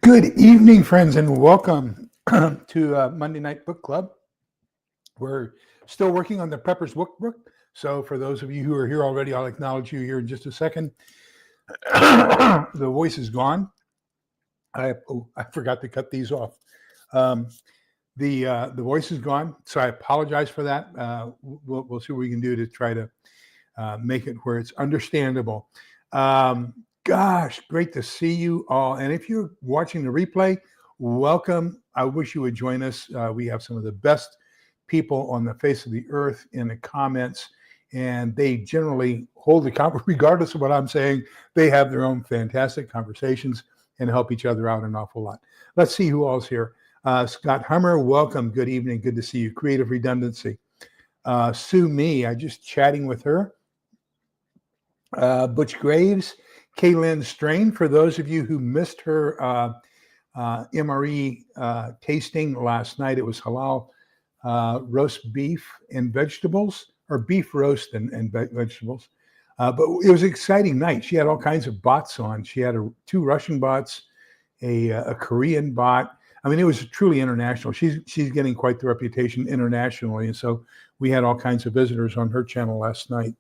Good evening, friends, and welcome to Monday Night Book Club. We're still working on the Prepper's Workbook. So for those of you who are here already, I'll acknowledge you here in just a second. The voice is gone. I forgot to cut these off. The voice is gone, so I apologize for that. We'll see what we can do to try to make it where it's understandable. Gosh, great to see you all. And if you're watching the replay, welcome. I wish you would join us. We have some of the best people on the face of the earth in the comments, and they generally hold the conversation, regardless of what I'm saying. They have their own fantastic conversations and help each other out an awful lot. Let's see who all's here. Scott Hummer, welcome. Good evening. Good to see you. Creative Redundancy. Sue Me, I just chatting with her. Butch Graves. Kaylin Strain, for those of you who missed her MRE tasting last night, it was halal roast beef and vegetables, or beef roast and vegetables. But it was an exciting night. She had all kinds of bots on. She had two Russian bots, a Korean bot. I mean, it was truly international. She's getting quite the reputation internationally. And so we had all kinds of visitors on her channel last night.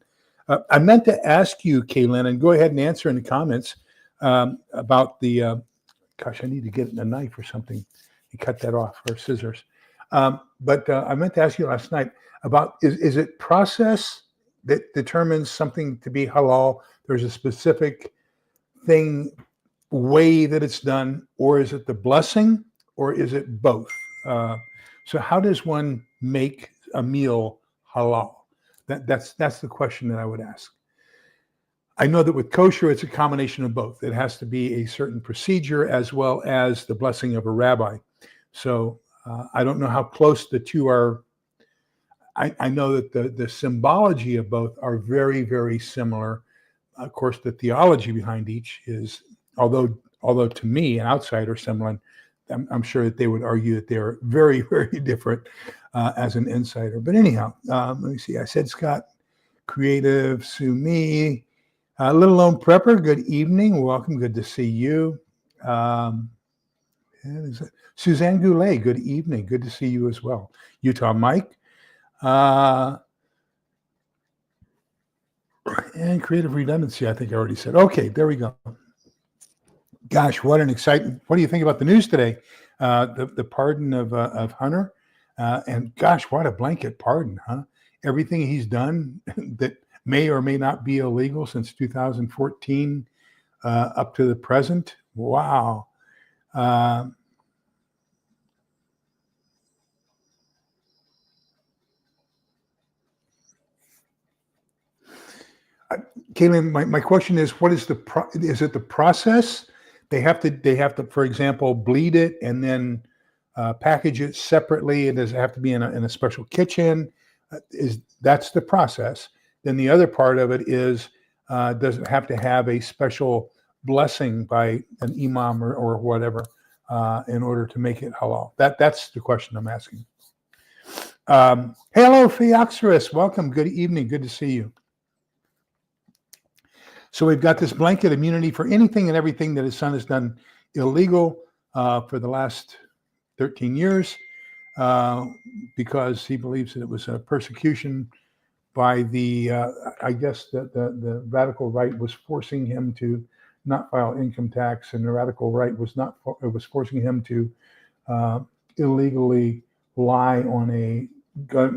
I meant to ask you, Kaylin, and go ahead and answer in the comments about the, gosh, I need to get a knife or something and cut that off, or scissors. But I meant to ask you last night about, is it process that determines something to be halal? There's a specific way that it's done, or is it the blessing, or is it both? So how does one make a meal halal? That's the question that I would ask. I know that with kosher, it's a combination of both. It has to be a certain procedure as well as the blessing of a rabbi. So I don't know how close the two are. I know that the symbology of both are very, very similar. Of course, the theology behind each is, although to me, an outsider, someone, I'm sure that they would argue that they are very, very different as an insider. But anyhow, let me see. I said Scott, Creative, Sue Me, Little Lone Prepper, good evening. Welcome. Good to see you. Suzanne Goulet, good evening. Good to see you as well. Utah Mike. And Creative Redundancy, I think I already said. Okay, there we go. Gosh, what an exciting! What do you think about the news today? The pardon of Hunter, and gosh, what a blanket pardon, huh? Everything he's done that may or may not be illegal since 2014 up to the present. Wow. Kaylin, my question is, what is is it the process? They have to, for example, bleed it and then package it separately. And does it have to be in a special kitchen? That's the process. Then the other part of it is, does it have to have a special blessing by an imam or whatever in order to make it halal? That's the question I'm asking. Hello, Theoxerus. Welcome. Good evening. Good to see you. So we've got this blanket immunity for anything and everything that his son has done illegal for the last 13 years because he believes that it was a persecution by the, I guess the radical right was forcing him to not file income tax, and the radical right was forcing him to illegally lie on a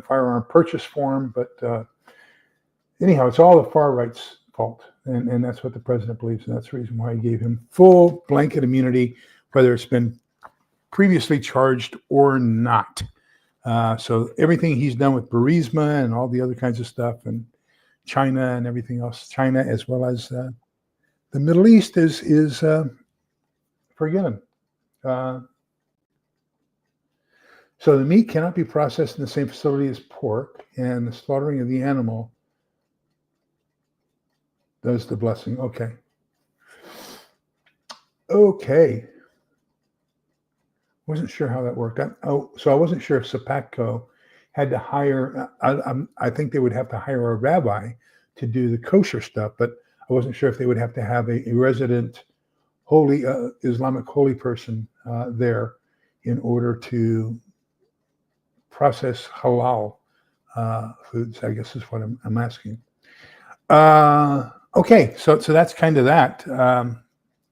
firearm purchase form. But anyhow, it's all the far right's fault. And that's what the president believes, and that's the reason why he gave him full blanket immunity, whether it's been previously charged or not. So everything he's done with Burisma and all the other kinds of stuff, and China and everything else, China as well as the Middle East is forgiven. So the meat cannot be processed in the same facility as pork, and the slaughtering of the animal does the blessing. Okay. Wasn't sure how that worked. So I wasn't sure if Sapatco had to hire, I think they would have to hire a rabbi to do the kosher stuff, but I wasn't sure if they would have to have a resident holy Islamic holy person there in order to process halal foods, I guess is what I'm asking. Okay, so that's kind of that.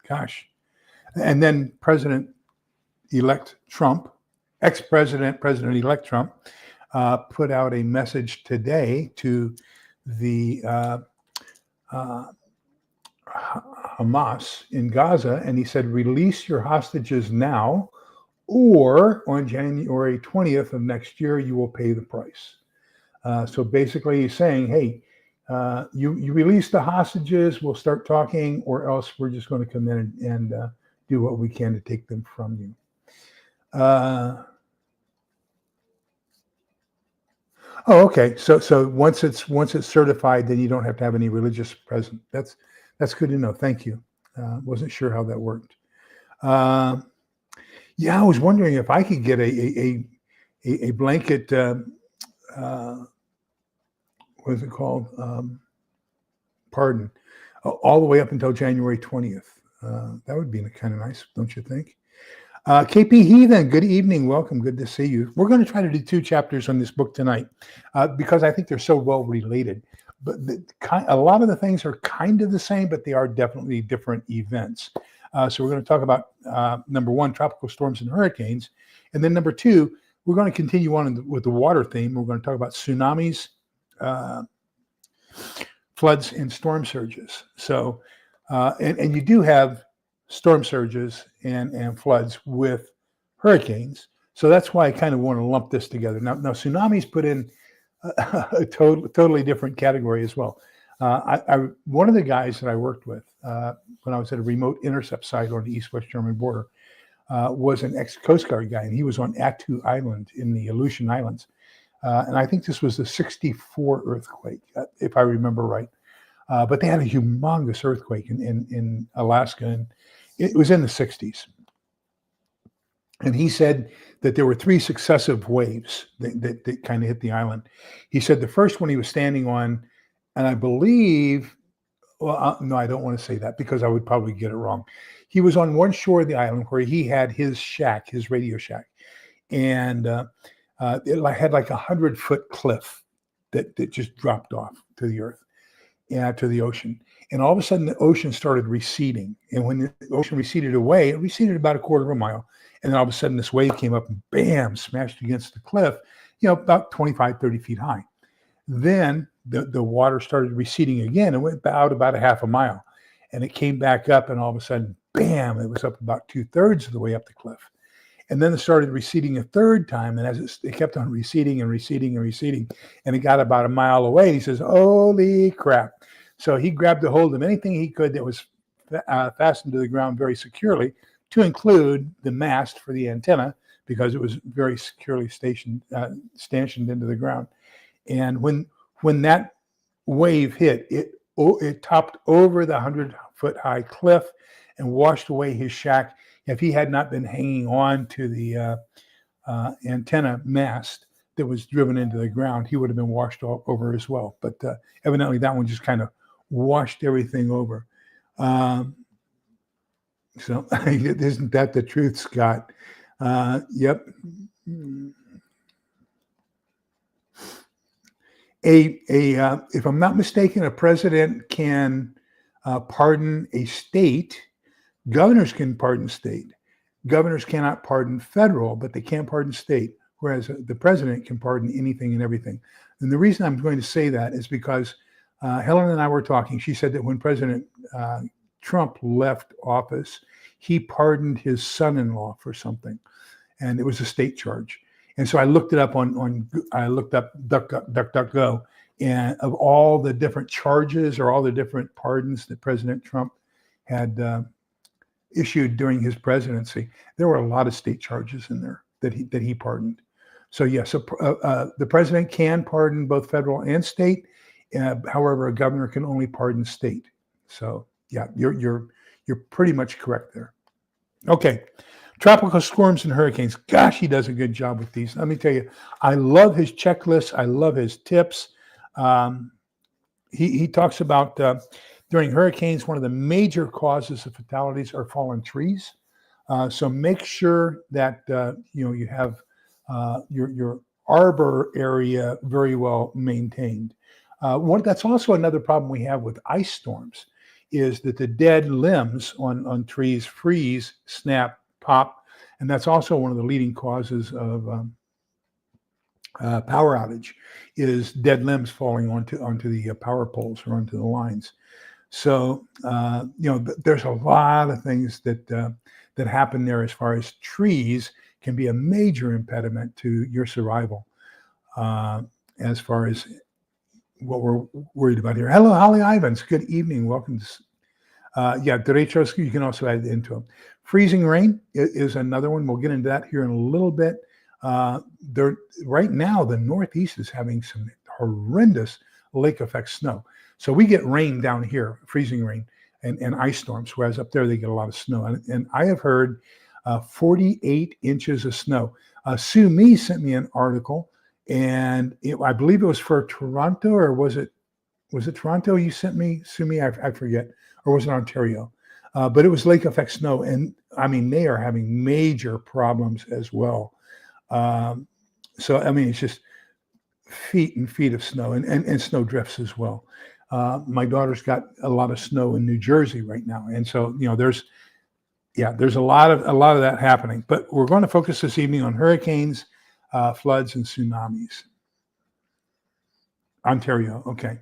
Gosh. And then President-elect Trump, President-elect Trump, put out a message today to the Hamas in Gaza, and he said, release your hostages now, or on January 20th of next year, you will pay the price. So basically he's saying, hey, you release the hostages, we'll start talking, or else we're just going to come in and do what we can to take them from you. Oh, okay. So once it's certified, then you don't have to have any religious presence. That's good to know. Thank you. Wasn't sure how that worked. Yeah, I was wondering if I could get a blanket. What is it called? Pardon, all the way up until January 20th. That would be kind of nice, don't you think? KP Heathen, good evening. Welcome. Good to see you. We're going to try to do 2 chapters on this book tonight because I think they're so well related. But a lot of the things are kind of the same, but they are definitely different events. So we're going to talk about, number 1, tropical storms and hurricanes. And then number 2, we're going to continue on with the water theme. We're going to talk about tsunamis, floods, and storm surges. So, and you do have storm surges and floods with hurricanes. So that's why I kind of want to lump this together. Now tsunamis put in a totally different category as well. One of the guys that I worked with when I was at a remote intercept site on the east-west German border was an ex-Coast Guard guy, and he was on Attu Island in the Aleutian Islands. And I think this was the 64 earthquake, if I remember right. But they had a humongous earthquake in Alaska, and it was in the 60s. And he said that there were 3 successive waves that kind of hit the island. He said the first one he was standing on, and I believe, well, no, I don't want to say that because I would probably get it wrong. He was on one shore of the island where he had his shack, his radio shack. And it had like 100-foot cliff that just dropped off to the earth, to the ocean. And all of a sudden, the ocean started receding. And when the ocean receded away, it receded about a quarter of a mile. And then all of a sudden, this wave came up and bam, smashed against the cliff, about 25, 30 feet high. Then the water started receding again and went out about a half a mile. And it came back up, and all of a sudden, bam, it was up about 2/3 of the way up the cliff. And then it started receding a third time. And as it kept on receding and receding and receding, and it got about a mile away, he says, holy crap. So he grabbed a hold of anything he could that was fastened to the ground very securely, to include the mast for the antenna, because it was very securely stanchioned into the ground. And when that wave hit, it topped over the 100-foot high cliff and washed away his shack. If he had not been hanging on to the antenna mast that was driven into the ground, he would have been washed over as well. But evidently that one just kind of washed everything over. So isn't that the truth, Scott? Yep. If I'm not mistaken, a president can pardon a state. Governors can pardon state. Governors cannot pardon federal, but they can pardon state, whereas the president can pardon anything and everything. And the reason I'm going to say that is because Helen and I were talking. She said that when President Trump left office, he pardoned his son-in-law for something, and it was a state charge. And so I looked it up I looked up DuckDuckGo, and of all the different charges or all the different pardons that President Trump had issued during his presidency, there were a lot of state charges in there that he pardoned. So yes, the president can pardon both federal and state. However, a governor can only pardon state. So yeah, you're pretty much correct there. Okay, tropical storms and hurricanes. Gosh, he does a good job with these. Let me tell you, I love his checklist. I love his tips. He talks about During hurricanes, one of the major causes of fatalities are fallen trees. So make sure that you have your arbor area very well maintained. That's also another problem we have with ice storms, is that the dead limbs on trees freeze, snap, pop, and that's also one of the leading causes of power outage, is dead limbs falling onto the power poles or onto the lines. So there's a lot of things that happen there as far as trees can be a major impediment to your survival. As far as what we're worried about here. Hello, Holly Ivans. Good evening. Welcome to. Derechos, you can also add into them. Freezing rain is another one. We'll get into that here in a little bit. Right now, the Northeast is having some horrendous lake effect snow. So we get rain down here, freezing rain and ice storms, whereas up there they get a lot of snow. And I have heard 48 inches of snow. Sue Me sent me an article, and I believe it was for Toronto, or was it Toronto you sent me, Sue Me? I forget. Or was it Ontario? But it was lake effect snow. And I mean, they are having major problems as well. So, I mean, it's just feet and feet of snow and snow drifts as well. My daughter's got a lot of snow in New Jersey right now. And so, there's a lot of that happening. But we're going to focus this evening on hurricanes, floods, and tsunamis. Ontario, okay.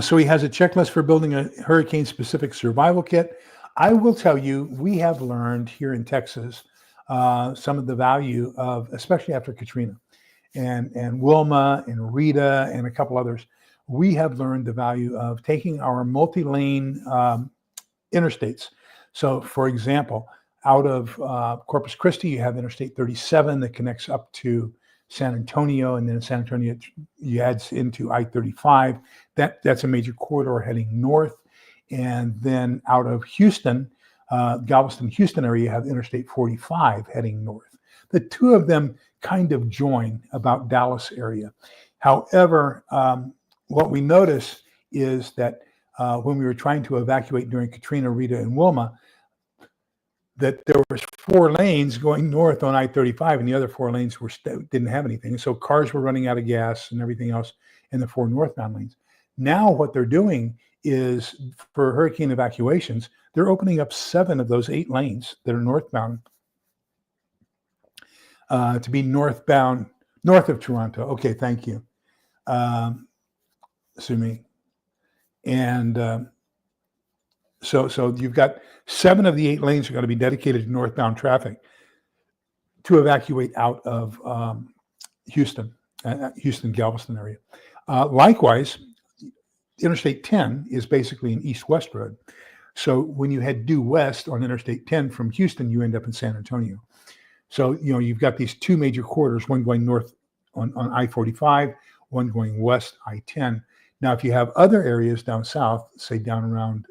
So he has a checklist for building a hurricane-specific survival kit. I will tell you, we have learned here in Texas some of the value of, especially after Katrina and Wilma and Rita and a couple others, we have learned the value of taking our multi-lane interstates. So, for example, out of Corpus Christi, you have Interstate 37 that connects up to San Antonio, and then in San Antonio, you add into I-35. That's a major corridor heading north. And then out of Houston, Galveston, Houston area, you have Interstate 45 heading north. The two of them kind of join about Dallas area. However, what we notice is that when we were trying to evacuate during Katrina, Rita, and Wilma, that there was 4 lanes going north on I-35, and the other 4 lanes didn't have anything. So cars were running out of gas and everything else in the 4 northbound lanes. Now what they're doing is, for hurricane evacuations, they're opening up 7 of those 8 lanes that are northbound to be northbound, north of Toronto. Okay, thank you, Sumi. And so you've got 7 of the 8 lanes are going to be dedicated to northbound traffic to evacuate out of Houston, Galveston area. Likewise, Interstate 10 is basically an east-west road. So when you head due west on Interstate 10 from Houston, you end up in San Antonio. So, you've got these 2 major corridors, one going north on I-45, one going west, I-10. Now, if you have other areas down south, say down around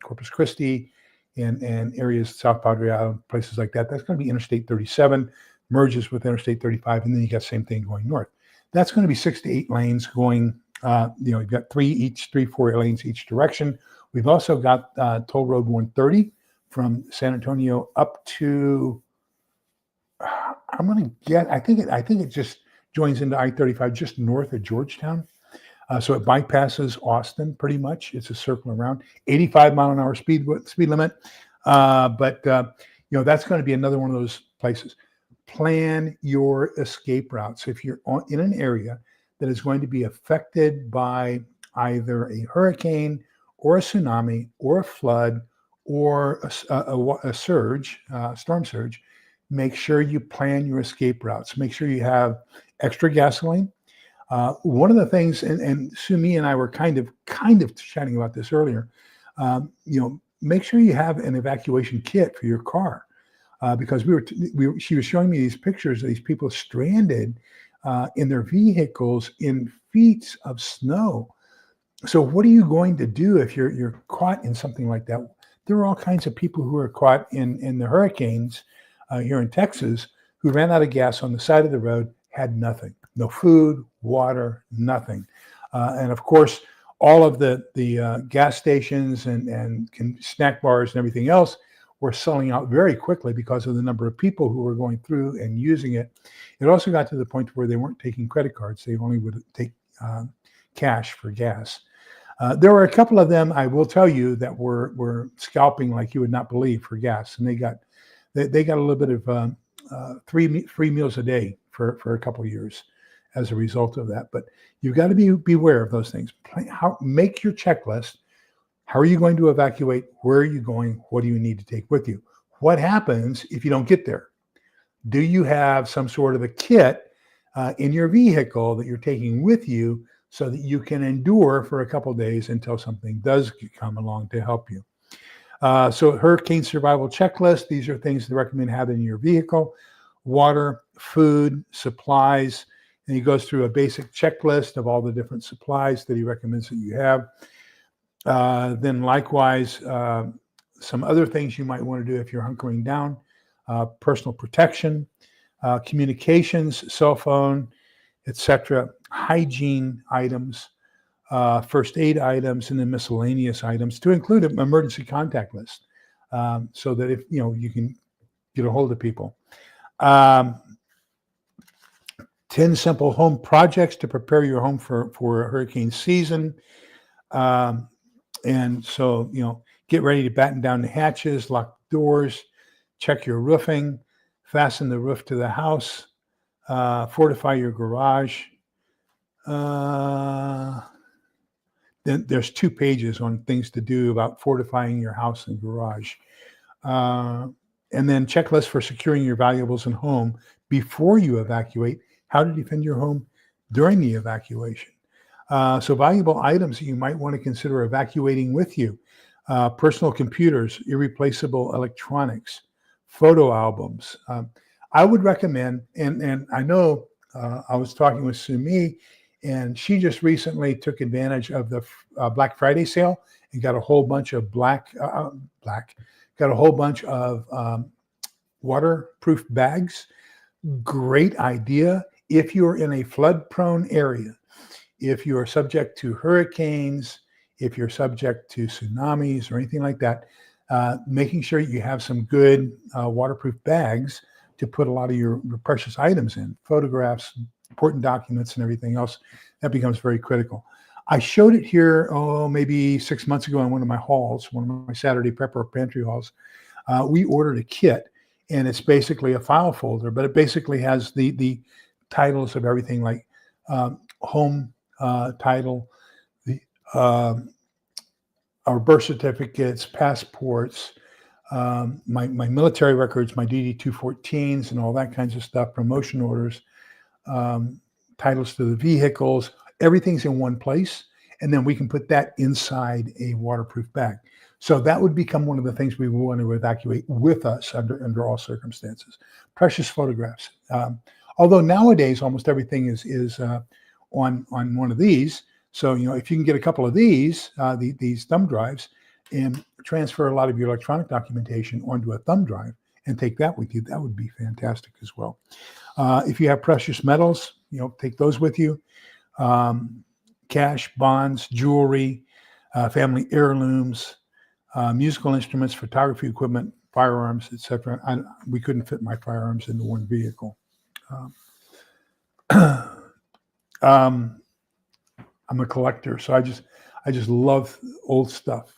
Corpus Christi and areas, South Padre Island, places like that, that's going to be Interstate 37, merges with Interstate 35, and then you got the same thing going north. That's going to be 6 to 8 lanes going. You've got 4 lanes each direction. We've also got Toll Road 130 from San Antonio up to, I'm going to get, I think it just joins into I-35 just north of Georgetown. So it bypasses Austin pretty much. It's a circle around, 85-mile-an-hour speed limit. But that's going to be another one of those places. Plan your escape routes. If you're in an area that is going to be affected by either a hurricane or a tsunami or a flood or a surge, storm surge, make sure you plan your escape routes. Make sure you have extra gasoline. One of the things, and Sumi and I were kind of chatting about this earlier, make sure you have an evacuation kit for your car, because she was showing me these pictures of these people stranded in their vehicles in feet of snow. So what are you going to do if you're caught in something like that? There are all kinds of people who are caught in the hurricanes here in Texas who ran out of gas on the side of the road, had nothing. No food, water, nothing. And of course, all of the gas stations and snack bars and everything else were selling out very quickly because of the number of people who were going through and using it. It also got to the point where they weren't taking credit cards. They only would take cash for gas. There were a couple of them, I will tell you, that were scalping like you would not believe for gas. And they got a little bit of free meals a day for a couple of years as a result of that. But you've got to beware of those things. Make your checklist. How are you going to evacuate? Where are you going? What do you need to take with you? What happens if you don't get there? Do you have some sort of a kit in your vehicle that you're taking with you so that you can endure for a couple of days until something does come along to help you? So hurricane survival checklist. These are things to recommend having in your vehicle: water, food, supplies. And he goes through a basic checklist of all the different supplies that he recommends that you have. Then likewise, some other things you might want to do if you're hunkering down: personal protection, communications, cell phone, etc., hygiene items, first aid items, and then miscellaneous items, to include an emergency contact list, so that if you can get a hold of people. 10 simple home projects to prepare your home for a hurricane season. And so, get ready to batten down the hatches, lock the doors, check your roofing, fasten the roof to the house, fortify your garage. Then there's 2 pages on things to do about fortifying your house and garage. And then checklist for securing your valuables and home before you evacuate, how to defend your home during the evacuation. So valuable items that you might want to consider evacuating with you: personal computers, irreplaceable electronics, photo albums. I would recommend, and I know I was talking with Sumi, and she just recently took advantage of the Black Friday sale and got a whole bunch of waterproof bags. Great idea if you're in a flood-prone area, if you are subject to hurricanes, if you're subject to tsunamis or anything like that. Making sure you have some good waterproof bags to put a lot of your precious items in, photographs, important documents, and everything else. That becomes very critical. I showed it here, maybe 6 months ago in one of my hauls, one of my Saturday prepper pantry hauls. We ordered a kit, and it's basically a file folder, but it basically has the titles of everything, like home title, our birth certificates, passports, my military records, my DD-214s, and all that kinds of stuff, promotion orders, titles to the vehicles. Everything's in one place, and then we can put that inside a waterproof bag. So that would become one of the things we want to evacuate with us under all circumstances. Precious photographs. Although nowadays almost everything is on one of these. So if you can get a couple of these thumb drives and transfer a lot of your electronic documentation onto a thumb drive and take that with you, that would be fantastic as well. If you have precious metals, take those with you. Cash, bonds, jewelry, family heirlooms, musical instruments, photography equipment, firearms, etc. We couldn't fit my firearms into one vehicle. I'm a collector, so I just love old stuff.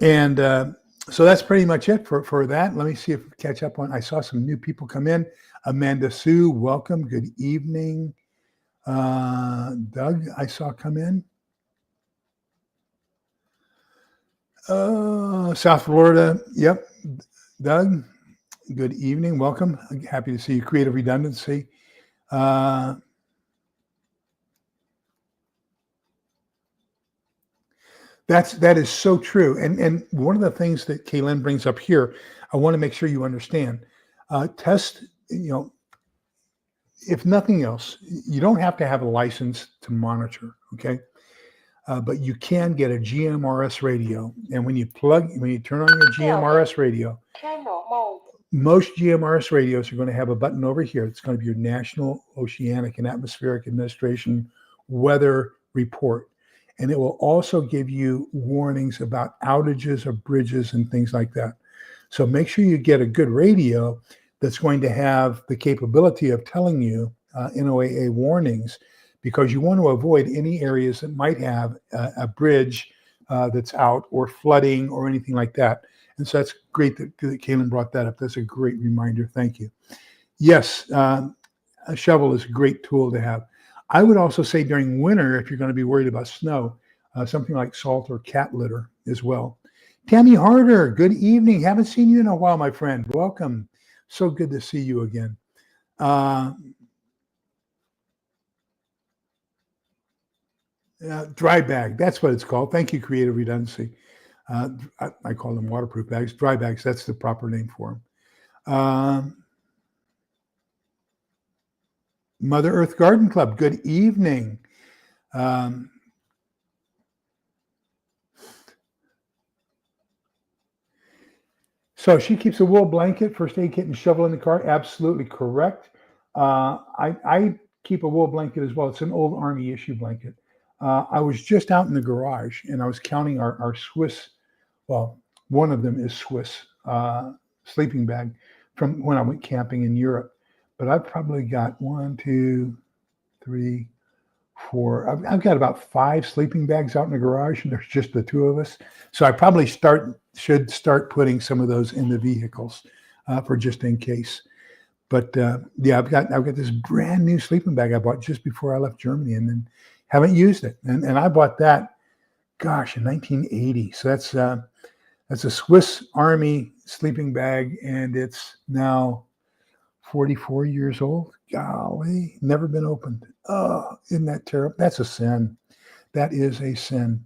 And so that's pretty much it for that. Let me see if we catch up on. I saw some new people come in. Amanda Sue, welcome. Good evening. Doug, I saw come in. South Florida. Yep. Doug, good evening. Welcome. Happy to see you. Creative Redundancy. That is so true. And one of the things that Kaylin brings up here, I want to make sure you understand. Test, if nothing else, you don't have to have a license to monitor, okay? But you can get a GMRS radio. And when you turn on your GMRS radio, most GMRS radios are going to have a button over here. It's going to be your National Oceanic and Atmospheric Administration weather report. And it will also give you warnings about outages of bridges and things like that. So make sure you get a good radio that's going to have the capability of telling you NOAA warnings, because you want to avoid any areas that might have a bridge that's out, or flooding or anything like that. And so that's great that Kaylin brought that up. That's a great reminder. Thank you. Yes, a shovel is a great tool to have. I would also say during winter, if you're going to be worried about snow, something like salt or cat litter as well. Tammy Harder, good evening. Haven't seen you in a while, my friend. Welcome. So good to see you again. Dry bag, that's what it's called. Thank you, Creative Redundancy. I call them waterproof bags. Dry bags, that's the proper name for them. Mother Earth Garden Club, good evening. So she keeps a wool blanket, first aid kit, and shovel in the car. Absolutely correct. I keep a wool blanket as well. It's an old Army issue blanket. I was just out in the garage and I was counting our Swiss, well, one of them is Swiss sleeping bag from when I went camping in Europe. But I've probably got 1, 2, 3, 4. I've got about 5 sleeping bags out in the garage, and there's just the 2 of us. So I probably should start putting some of those in the vehicles for just in case. But yeah, I've got this brand new sleeping bag I bought just before I left Germany, and then haven't used it. And I bought that, gosh, in 1980. So that's a Swiss Army sleeping bag, and it's now 44 years old. Golly, never been opened. Oh, isn't that terrible? That's a sin. That is a sin.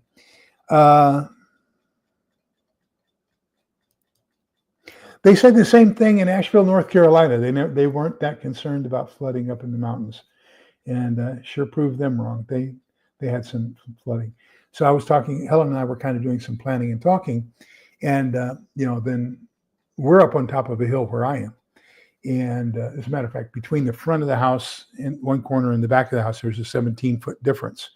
They said the same thing in Asheville, North Carolina. They weren't that concerned about flooding up in the mountains, and sure proved them wrong. They had some flooding. So I was talking. Helen and I were kind of doing some planning and talking, and then we're up on top of a hill where I am. And as a matter of fact, between the front of the house in one corner and the back of the house, there's a 17-foot difference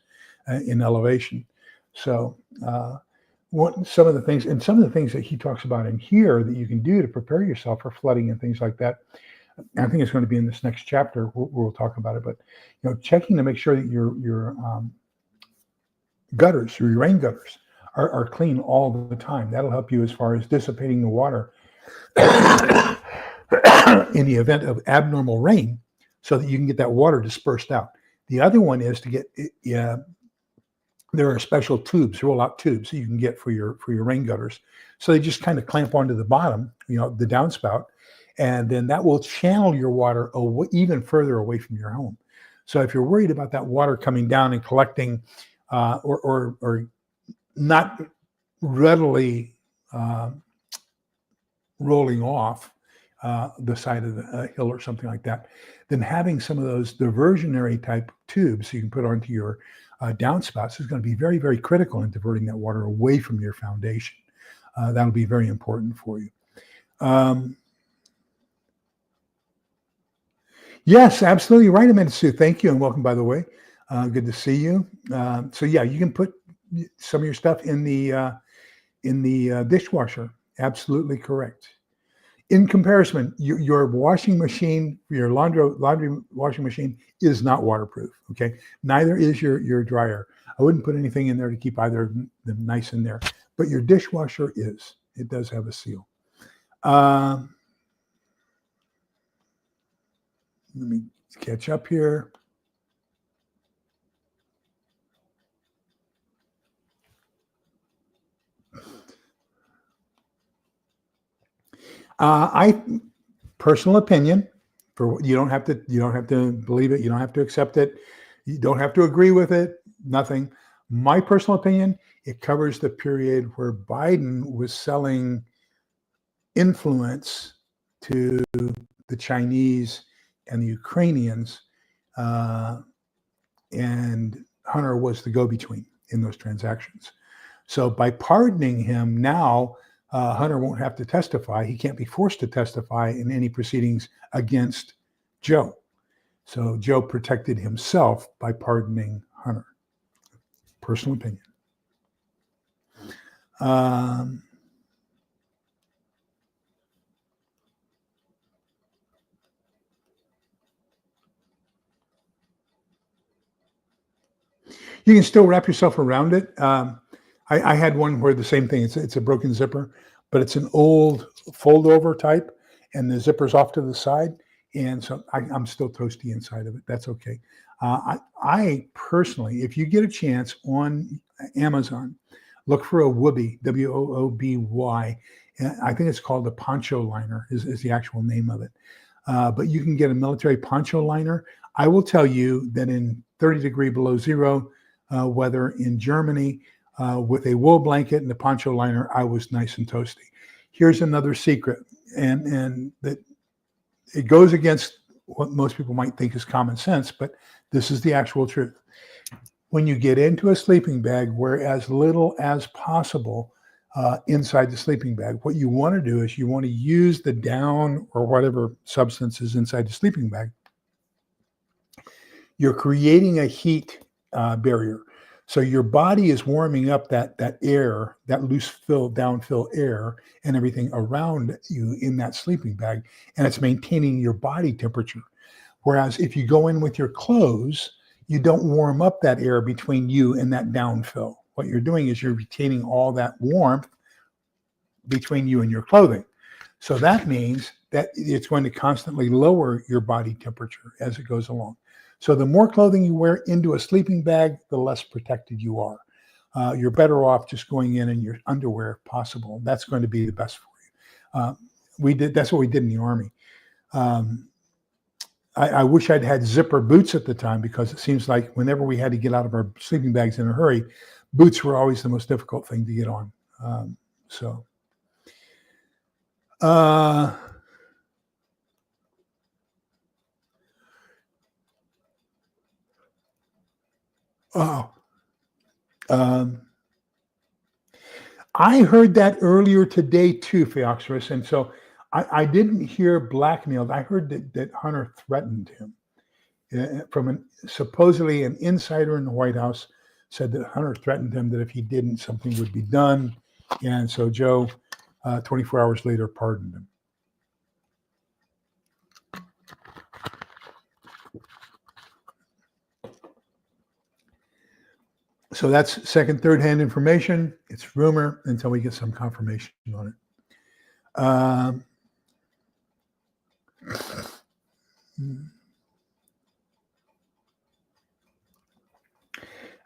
in elevation. So some of the things that he talks about in here that you can do to prepare yourself for flooding and things like that, I think it's going to be in this next chapter. We'll talk about it. But checking to make sure that your gutters, or your rain gutters, are clean all the time. That'll help you as far as dissipating the water in the event of abnormal rain, so that you can get that water dispersed out. The other one is to get, there are special tubes, roll-out tubes that you can get for your rain gutters. So they just kind of clamp onto the bottom, the downspout, and then that will channel your water even further away from your home. So if you're worried about that water coming down and collecting, or not readily rolling off the side of the hill or something like that, then having some of those diversionary type tubes you can put onto your downspouts is going to be very, very critical in diverting that water away from your foundation. That'll be very important for you. Yes, absolutely right, Amanda Sue. Thank you, and welcome, by the way. Good to see you. So yeah, you can put some of your stuff in the dishwasher. Absolutely correct. In comparison, your washing machine, your laundry washing machine is not waterproof. Okay, neither is your dryer. I wouldn't put anything in there to keep either of them nice in there. But your dishwasher is. It does have a seal. Let me catch up here. Personal opinion, you don't have to believe it, you don't have to accept it, you don't have to agree with it, nothing. My personal opinion, it covers the period where Biden was selling influence to the Chinese and the Ukrainians, and Hunter was the go-between in those transactions. So by pardoning him now, Hunter won't have to testify. He can't be forced to testify in any proceedings against Joe. So Joe protected himself by pardoning Hunter. Personal opinion. You can still wrap yourself around it. I had one where the same thing. It's a broken zipper, but it's an old fold over type, and the zipper's off to the side, and so I'm still toasty inside of it. That's okay. I personally, if you get a chance on Amazon, look for a Wooby, W-O-O-B-Y. I think it's called a poncho liner is the actual name of it. But you can get a military poncho liner. I will tell you that in 30-degree below zero weather in Germany, with a wool blanket and a poncho liner, I was nice and toasty. Here's another secret, and that it goes against what most people might think is common sense, but this is the actual truth. When you get into a sleeping bag, wear as little as possible inside the sleeping bag. What you want to do is you want to use the down or whatever substance is inside the sleeping bag. You're creating a heat barrier. So your body is warming up that air, that loose fill, downfill air, and everything around you in that sleeping bag, and it's maintaining your body temperature. Whereas if you go in with your clothes, you don't warm up that air between you and that downfill. What you're doing is you're retaining all that warmth between you and your clothing. So that means that it's going to constantly lower your body temperature as it goes along. So the more clothing you wear into a sleeping bag, the less protected you are. You're better off just going in your underwear if possible. That's going to be the best for you. That's what we did in the Army. I wish I'd had zipper boots at the time, because it seems like whenever we had to get out of our sleeping bags in a hurry, boots were always the most difficult thing to get on. I heard that earlier today too, Feoxerus, and so I didn't hear blackmailed. I heard that Hunter threatened him. From supposedly an insider in the White House said that Hunter threatened him that if he didn't, something would be done, and so Joe, 24 hours later, pardoned him. So that's second, third-hand information. It's rumor until we get some confirmation on it.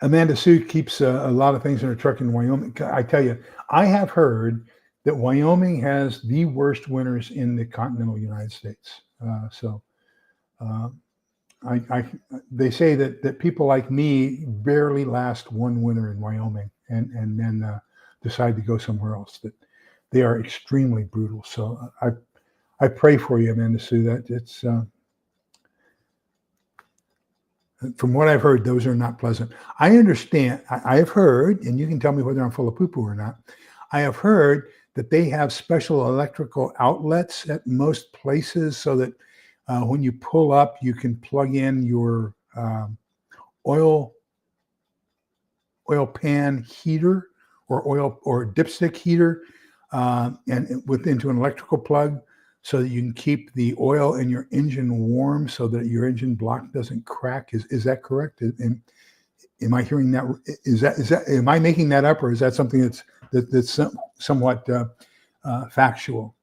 Amanda Sue keeps a lot of things in her truck in Wyoming. I tell you, I have heard that Wyoming has the worst winters in the continental United States. They say that people like me barely last one winter in Wyoming and then decide to go somewhere else. That they are extremely brutal. So I pray for you, Amanda Sue. That it's from what I've heard, those are not pleasant. I understand. I have heard, and you can tell me whether I'm full of poo-poo or not. I have heard that they have special electrical outlets at most places so that when you pull up, you can plug in your oil pan heater or oil or dipstick heater and into an electrical plug, so that you can keep the oil in your engine warm, so that your engine block doesn't crack. Is that correct? And am I hearing that? Is that? Am I making that up, or is that something that's somewhat factual?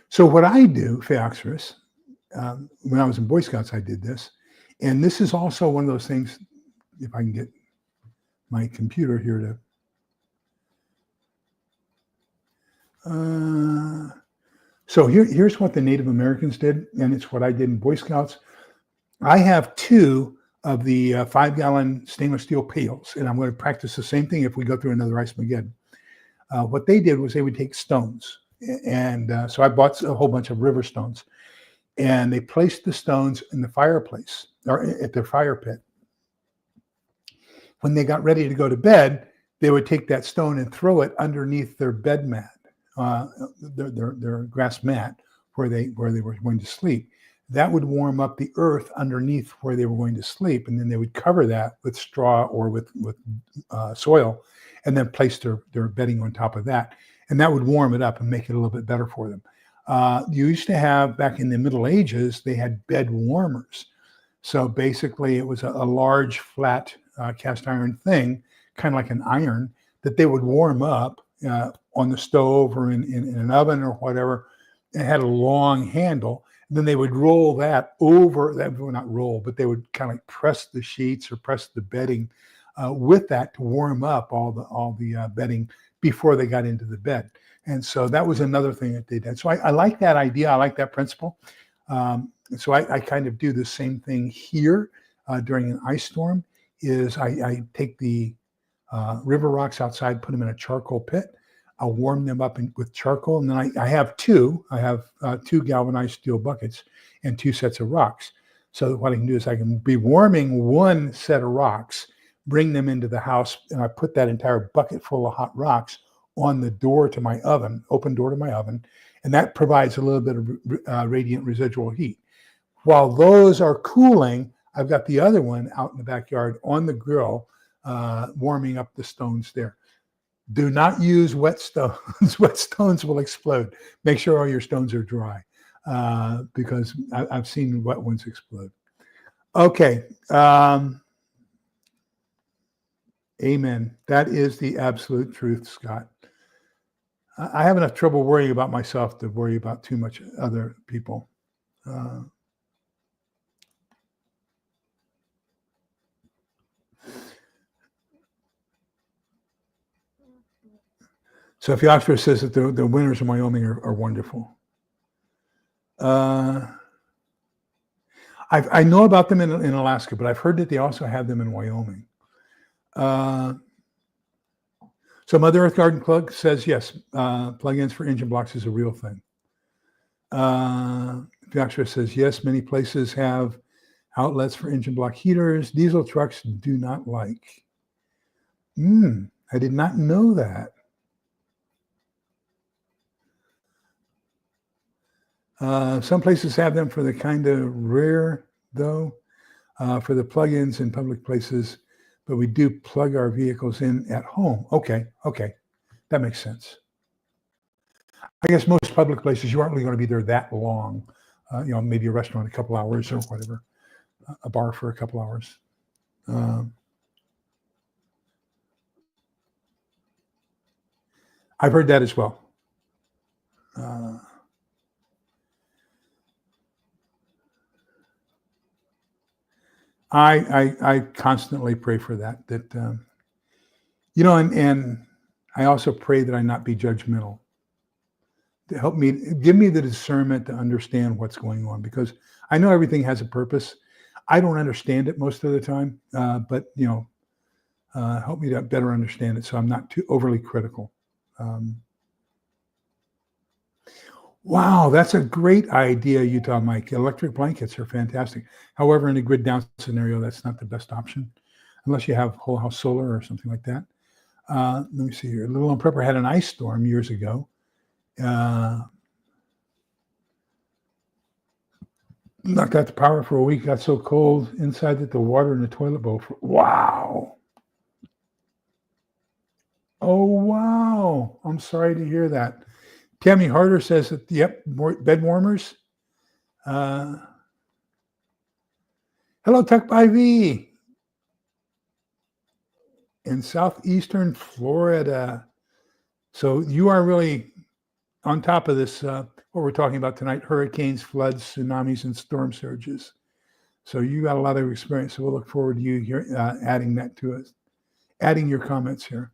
So what I do, Feoxerus, when I was in Boy Scouts, I did this. And this is also one of those things, if I can get my computer here to... So here's what the Native Americans did, and it's what I did in Boy Scouts. I have 2 of the 5-gallon stainless steel pails, and I'm going to practice the same thing if we go through another Ice Mageddon. What they did was they would take stones. And so I bought a whole bunch of river stones, and they placed the stones in the fireplace or at their fire pit. when they got ready to go to bed, they would take that stone and throw it underneath their bed mat, their grass mat, where they were going to sleep. That would warm up the earth underneath where they were going to sleep, and then they would cover that with straw or with soil, and then place their bedding on top of that, and that would warm it up and make it a little bit better for them. You used to have, back in the Middle Ages, they had bed warmers. So basically, it was a large, flat cast iron thing, kind of like an iron, that they would warm up on the stove or in an oven or whatever. It had a long handle. And then they would roll that over, that well, not roll, but they would kind of like press the sheets or press the bedding with that to warm up all the bedding before they got into the bed. And so that was another thing that they did. So I like that idea. I like that principle. So I kind of do the same thing here during an ice storm. Is I take the river rocks outside, put them in a charcoal pit. I'll warm them up with charcoal, and then I have two. I have two galvanized steel buckets and two sets of rocks. So what I can do is I can be warming one set of rocks, bring them into the house, and I put that entire bucket full of hot rocks on the door to my oven, open door to my oven, and that provides a little bit of radiant residual heat. While those are cooling, I've got the other one out in the backyard on the grill, warming up the stones there. Do not use wet stones. Wet stones will explode. Make sure all your stones are dry, because I've seen wet ones explode. Okay. Amen. That is the absolute truth, Scott. I have enough trouble worrying about myself to worry about too much other people. So if Oxford says that the winters in Wyoming are wonderful. I know about them in Alaska, but I've heard that they also have them in Wyoming. So Mother Earth Garden Plug says, yes, plugins for engine blocks is a real thing. Oxford says, yes, many places have outlets for engine block heaters. Diesel trucks do not like. I did not know that. Some places have them for the kind of rare, though, for the plug-ins in public places, but we do plug our vehicles in at home. Okay, that makes sense. I guess most public places, you aren't really going to be there that long. Maybe a restaurant a couple hours or whatever, a bar for a couple hours. I've heard that as well. I constantly pray for that, and I also pray that I not be judgmental, to help me, give me the discernment to understand what's going on, because I know everything has a purpose. I don't understand it most of the time, but help me to better understand it so I'm not too overly critical. Wow, that's a great idea, Utah Mike. Electric blankets are fantastic. However, in a grid down scenario, that's not the best option, unless you have whole house solar or something like that. Let me see here. Little Lone Prepper had an ice storm years ago. Knocked out the power for a week. Got so cold inside that the water in the toilet bowl. Wow. Oh, wow. I'm sorry to hear that. Tammy Harder says that, yep, bed warmers. Hello, Tuck by V in southeastern Florida. So you are really on top of this, what we're talking about tonight, hurricanes, floods, tsunamis, and storm surges. So you got a lot of experience. So we'll look forward to you here, adding that to us, adding your comments here.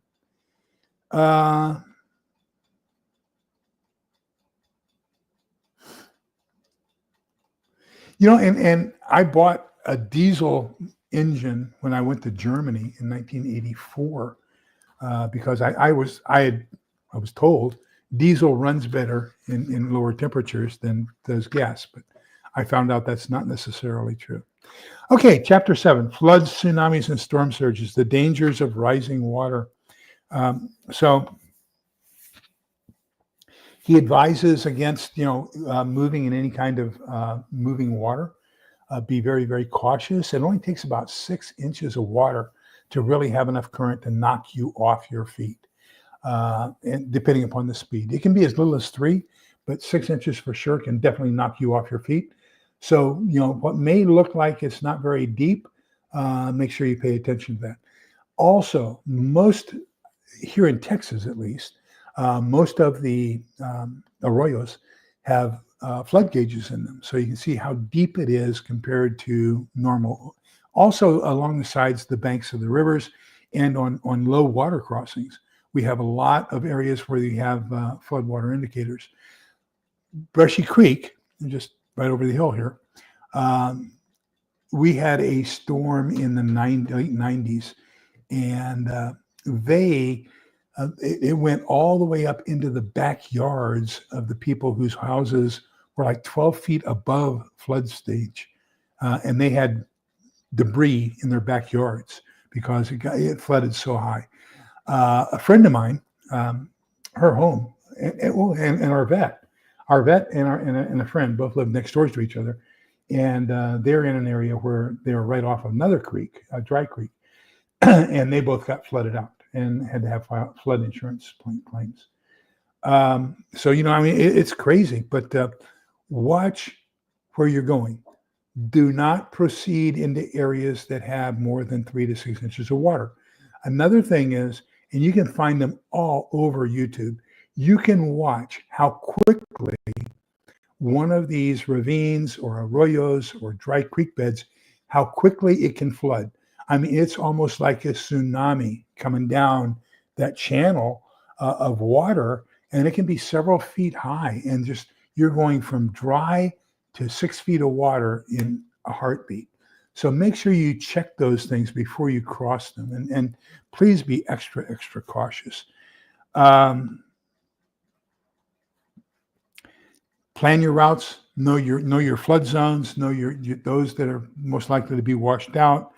And I bought a diesel engine when I went to Germany in 1984 because I was told diesel runs better in lower temperatures than does gas. But I found out that's not necessarily true. Okay, chapter 7, floods, tsunamis, and storm surges, the dangers of rising water. So he advises against, moving in any kind of moving water. Be very, very cautious. It only takes about 6 inches of water to really have enough current to knock you off your feet, and depending upon the speed. It can be as little as 3, but 6 inches for sure can definitely knock you off your feet. So, what may look like it's not very deep, make sure you pay attention to that. Also, here in Texas at least, most of the arroyos have flood gauges in them. So you can see how deep it is compared to normal. Also along the sides, the banks of the rivers, and on low water crossings, we have a lot of areas where you have floodwater indicators. Brushy Creek, just right over the hill here, we had a storm in the late 90s, and it went all the way up into the backyards of the people whose houses were like 12 feet above flood stage, and they had debris in their backyards because it flooded so high. A friend of mine, her home, and our vet and a friend both live next door to each other, and they're in an area where they were right off another creek, a dry creek, and they both got flooded out and had to have flood insurance claims. So, it's crazy, but watch where you're going. Do not proceed into areas that have more than 3 to 6 inches of water. Another thing is, and you can find them all over YouTube, you can watch how quickly one of these ravines or arroyos or dry creek beds, how quickly it can flood. I mean, it's almost like a tsunami coming down that channel of water, and it can be several feet high, and just you're going from dry to 6 feet of water in a heartbeat. So make sure you check those things before you cross them, and please be extra, extra cautious. Plan your routes, know your flood zones, know those that are most likely to be washed out.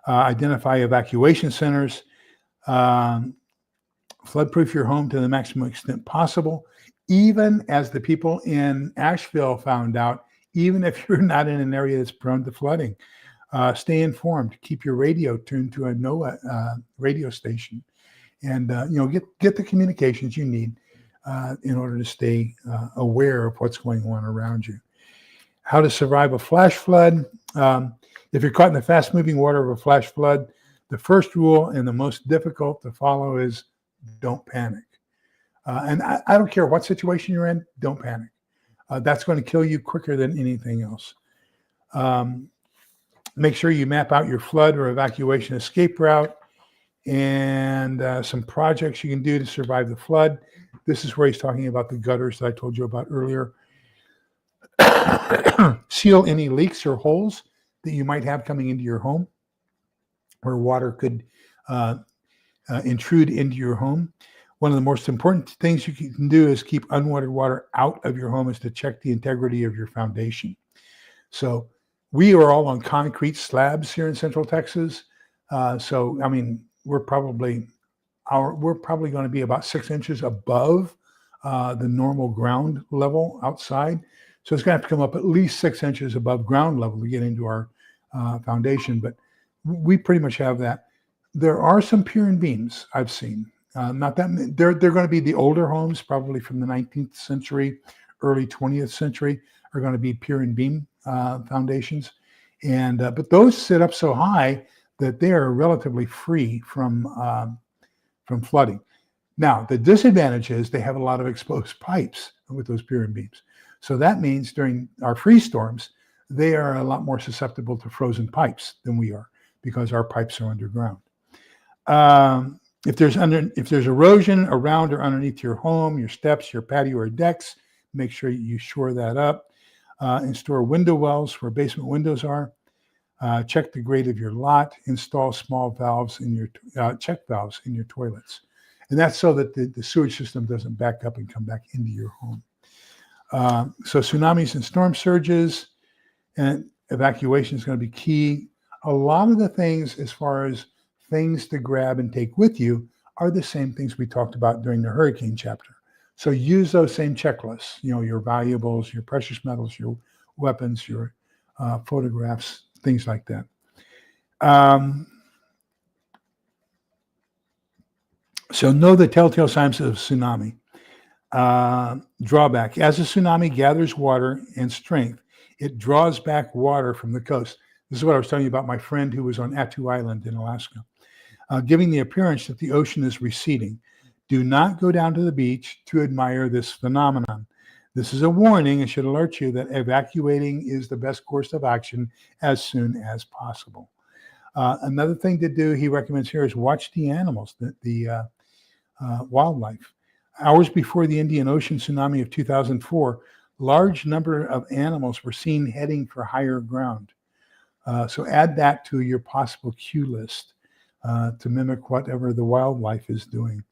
Identify evacuation centers. Flood-proof your home to the maximum extent possible. Even as the people in Asheville found out, even if you're not in an area that's prone to flooding, stay informed. Keep your radio tuned to a NOAA radio station, and get the communications you need in order to stay aware of what's going on around you. How to survive a flash flood. If you're caught in the fast-moving water of a flash flood, the first rule and the most difficult to follow is don't panic. And I don't care what situation you're in, don't panic. That's going to kill you quicker than anything else. Make sure you map out your flood or evacuation escape route and some projects you can do to survive the flood. This is where he's talking about the gutters that I told you about earlier. Seal any leaks or holes that you might have coming into your home, where water could intrude into your home. One of the most important things you can do is keep unwanted water out of your home, is to check the integrity of your foundation. So we are all on concrete slabs here in Central Texas. So, I mean, we're probably going to be about 6 inches above the normal ground level outside. So it's going to have to come up at least 6 inches above ground level to get into our foundation. But we pretty much have that. There are some pier and beams I've seen. Not that many. They're going to be the older homes, probably from the 19th century, early 20th century, are going to be pier and beam foundations. And but those sit up so high that they are relatively free from flooding. Now, the disadvantage is they have a lot of exposed pipes with those pier and beams. So that means during our freeze storms, they are a lot more susceptible to frozen pipes than we are, because our pipes are underground. If there's erosion around or underneath your home, your steps, your patio, or decks, make sure you shore that up. Install window wells where basement windows are. Check the grade of your lot. Install small valves in your check valves in your toilets, and that's so that the sewage system doesn't back up and come back into your home. So tsunamis and storm surges. and evacuation is going to be key. A lot of the things, as far as things to grab and take with you, are the same things we talked about during the hurricane chapter. So use those same checklists, your valuables, your precious metals, your weapons, your photographs, things like that. So know the telltale signs of tsunami. Drawback. As a tsunami gathers water and strength, it draws back water from the coast. This is what I was telling you about my friend who was on Attu Island in Alaska, giving the appearance that the ocean is receding. Do not go down to the beach to admire this phenomenon. This is a warning and should alert you that evacuating is the best course of action as soon as possible. Another thing to do, he recommends here, is watch the animals, the wildlife. Hours before the Indian Ocean tsunami of 2004, large number of animals were seen heading for higher ground. So add that to your possible cue list to mimic whatever the wildlife is doing.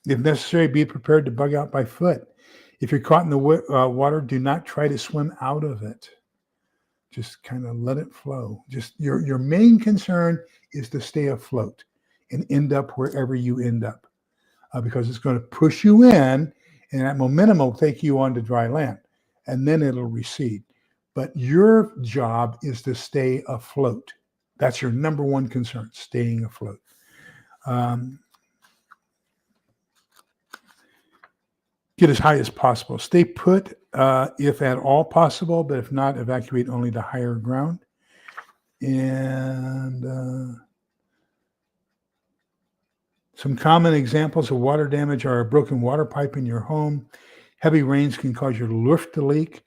If necessary, be prepared to bug out by foot. If you're caught in the water, do not try to swim out of it. Just kind of let it flow. Just your main concern is to stay afloat and end up wherever you end up, because it's going to push you in, and that momentum will take you onto dry land, and then it'll recede. But your job is to stay afloat. That's your number one concern, staying afloat. Get as high as possible. Stay put if at all possible, but if not, evacuate only to higher ground. And some common examples of water damage are a broken water pipe in your home. Heavy rains can cause your roof to leak,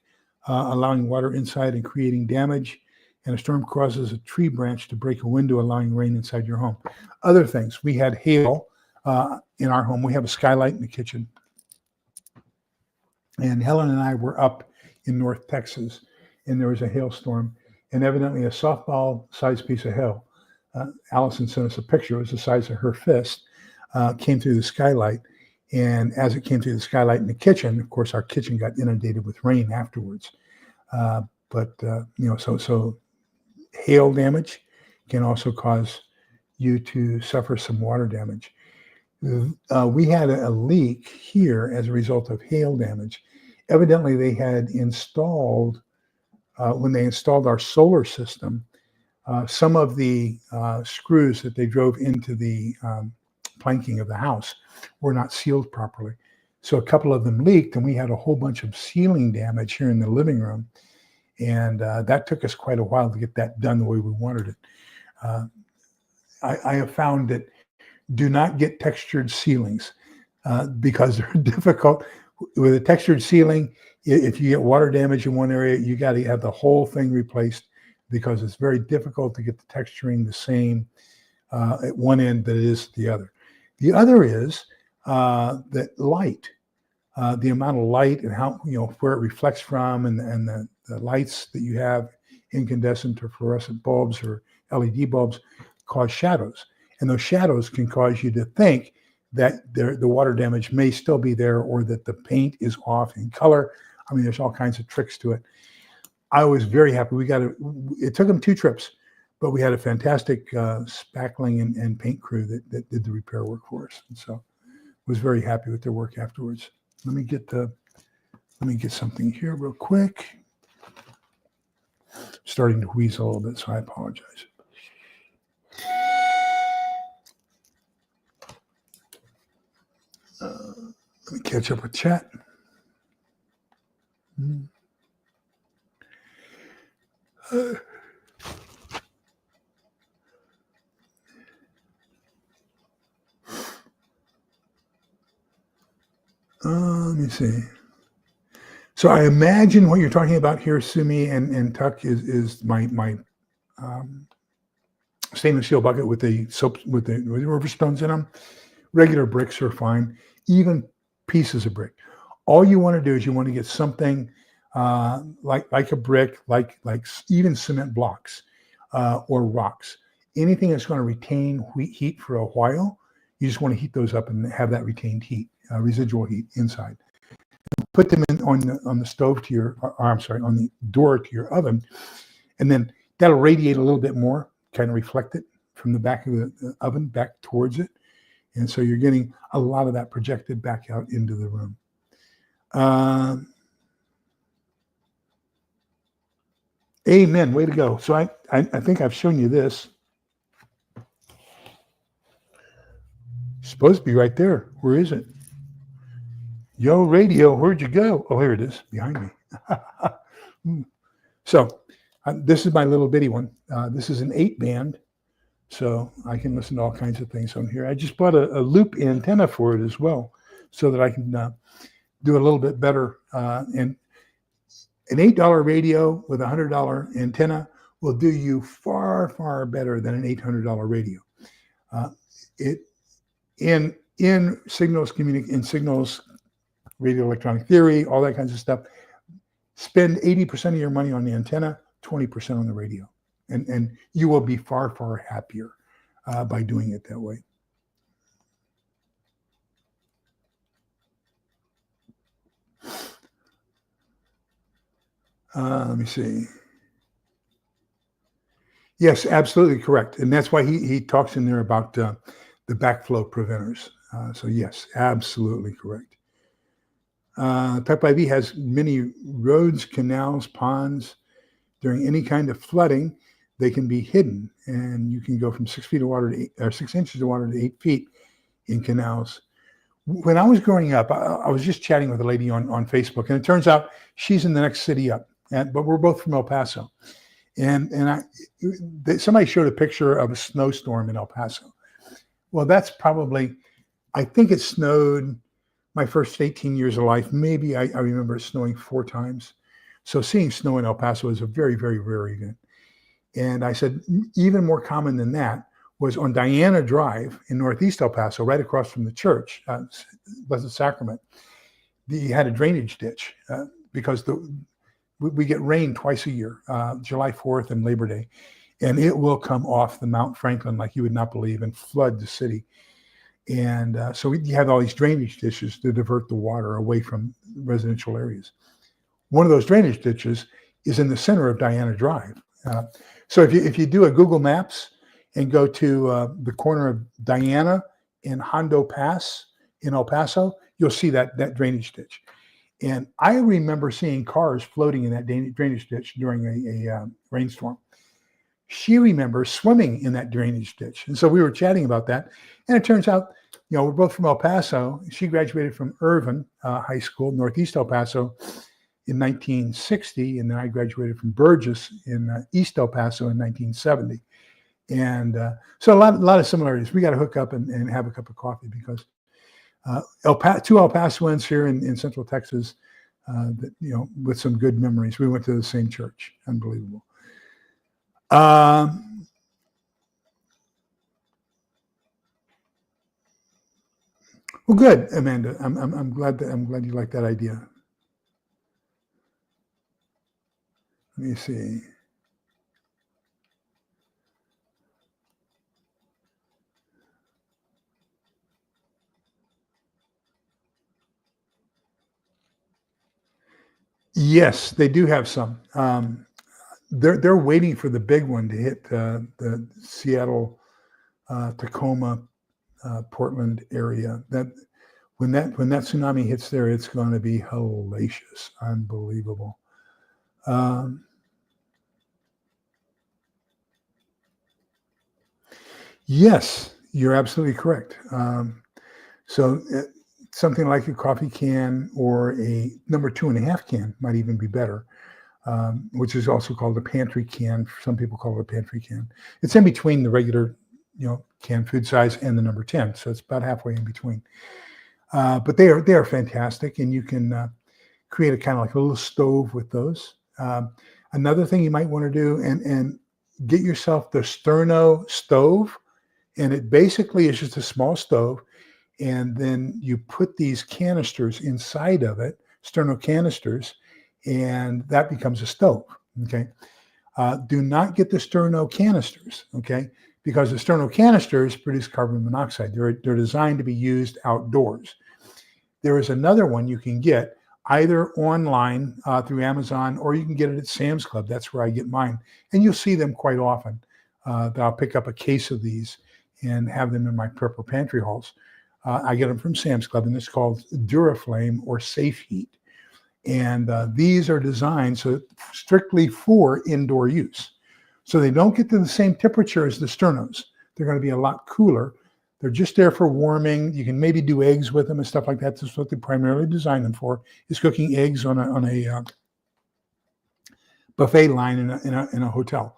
allowing water inside and creating damage. And a storm causes a tree branch to break a window, allowing rain inside your home. Other things, we had hail in our home. We have a skylight in the kitchen. And Helen and I were up in North Texas, and there was a hailstorm, and evidently a softball-sized piece of hail. Allison sent us a picture. It was the size of her fist. Came through the skylight, and as it came through the skylight in the kitchen, of course, our kitchen got inundated with rain afterwards. So hail damage can also cause you to suffer some water damage. We had a leak here as a result of hail damage. Evidently, they had installed, when they installed our solar system, some of the screws that they drove into the planking of the house were not sealed properly. So a couple of them leaked, and we had a whole bunch of ceiling damage here in the living room. And that took us quite a while to get that done the way we wanted it. I have found that do not get textured ceilings because they're difficult. With a textured ceiling, if you get water damage in one area, you got to have the whole thing replaced because it's very difficult to get the texturing the same at one end that it is at the other. The other is that light, the amount of light and how, where it reflects from, and the lights that you have, incandescent or fluorescent bulbs or LED bulbs, cause shadows. And those shadows can cause you to think that the water damage may still be there, or that the paint is off in color. I mean, there's all kinds of tricks to it. I was very happy. It took them 2 trips, but we had a fantastic spackling and paint crew that did the repair work for us. And so was very happy with their work afterwards. Let me get something here real quick. Starting to wheeze a little bit, so I apologize. Let me catch up with chat. Let me see. So I imagine what you're talking about here, Sumi and Tuck, is my stainless steel bucket with the soap with the river stones in them. Regular bricks are fine, even pieces of brick. All you want to do is you want to get something like a brick, like even cement blocks or rocks. Anything that's going to retain heat for a while, you just want to heat those up and have that retained heat, residual heat inside. put them in on the stove to your, or I'm sorry, on the door to your oven, and then that'll radiate a little bit more, kind of reflect it from the back of the oven back towards it. And so you're getting a lot of that projected back out into the room. Amen. Way to go. So I think I've shown you this. It's supposed to be right there. Where is it? Yo, radio, where'd you go? Oh, here it is, behind me. So this is my little bitty one. This is an 8-band, so I can listen to all kinds of things on here. I just bought a loop antenna for it as well, so that I can do a little bit better. And an $8 radio with a $100 antenna will do you far, far better than an $800 radio. In signals, radio electronic theory, all that kinds of stuff, spend 80% of your money on the antenna, 20% on the radio. And you will be far, far happier by doing it that way. Let me see. Yes, absolutely correct. And that's why he talks in there about the backflow preventers. So yes, absolutely correct. Type IV has many roads, canals, ponds. During any kind of flooding, they can be hidden, and you can go from 6 feet of water to 6 inches of water to 8 feet in canals. When I was growing up, I was just chatting with a lady on Facebook, and it turns out she's in the next city up, but we're both from El Paso. And somebody showed a picture of a snowstorm in El Paso. Well, that's probably, I think it snowed my first 18 years of life. Maybe I remember it snowing 4 times. So seeing snow in El Paso is a very, very rare event. And I said, even more common than that was on Diana Drive in Northeast El Paso, right across from the church, Blessed Sacrament. You had a drainage ditch because we get rain twice a year, July 4th and Labor Day. And it will come off the Mount Franklin like you would not believe and flood the city. And so you have all these drainage ditches to divert the water away from residential areas. One of those drainage ditches is in the center of Diana Drive. So if you do a Google Maps and go to the corner of Diana and Hondo Pass in El Paso, you'll see that drainage ditch. And I remember seeing cars floating in that drainage ditch during a rainstorm. She remembers swimming in that drainage ditch. And so we were chatting about that. And it turns out, we're both from El Paso. She graduated from Irvin High School, Northeast El Paso, in 1960. And then I graduated from Burgess in East El Paso in 1970. And so a lot of similarities. We got to hook up and have a cup of coffee because two El Pasoans here in Central Texas, with some good memories. We went to the same church. Unbelievable. Well, good, Amanda. I'm glad you like that idea. Let me see. Yes, they do have some. They're waiting for the big one to hit the Seattle, Tacoma, Portland area. That when that tsunami hits there, it's going to be hellacious, unbelievable. Yes, you're absolutely correct. So something like a coffee can or a number 2.5 can might even be better. Which is also called a pantry can. Some people call it a pantry can. It's in between the regular, canned food size and the number 10. So it's about halfway in between. But they are fantastic, and you can create a kind of like a little stove with those. Another thing you might want to do and get yourself the Sterno stove, and it basically is just a small stove, and then you put these canisters inside of it, Sterno canisters, and that becomes a stove, okay? Do not get the Sterno canisters, okay? Because the Sterno canisters produce carbon monoxide. They're designed to be used outdoors. There is another one you can get. either online through Amazon, or you can get it at Sam's Club. That's where I get mine. And you'll see them quite often. I'll pick up a case of these and have them in my prep or pantry hauls. I get them from Sam's Club, and it's called Duraflame or Safe Heat. And these are designed strictly for indoor use. So they don't get to the same temperature as the sternos. They're going to be a lot cooler. They're just there for warming. You can maybe do eggs with them and stuff like that. That's what they primarily design them for, is cooking eggs on a buffet line in a hotel.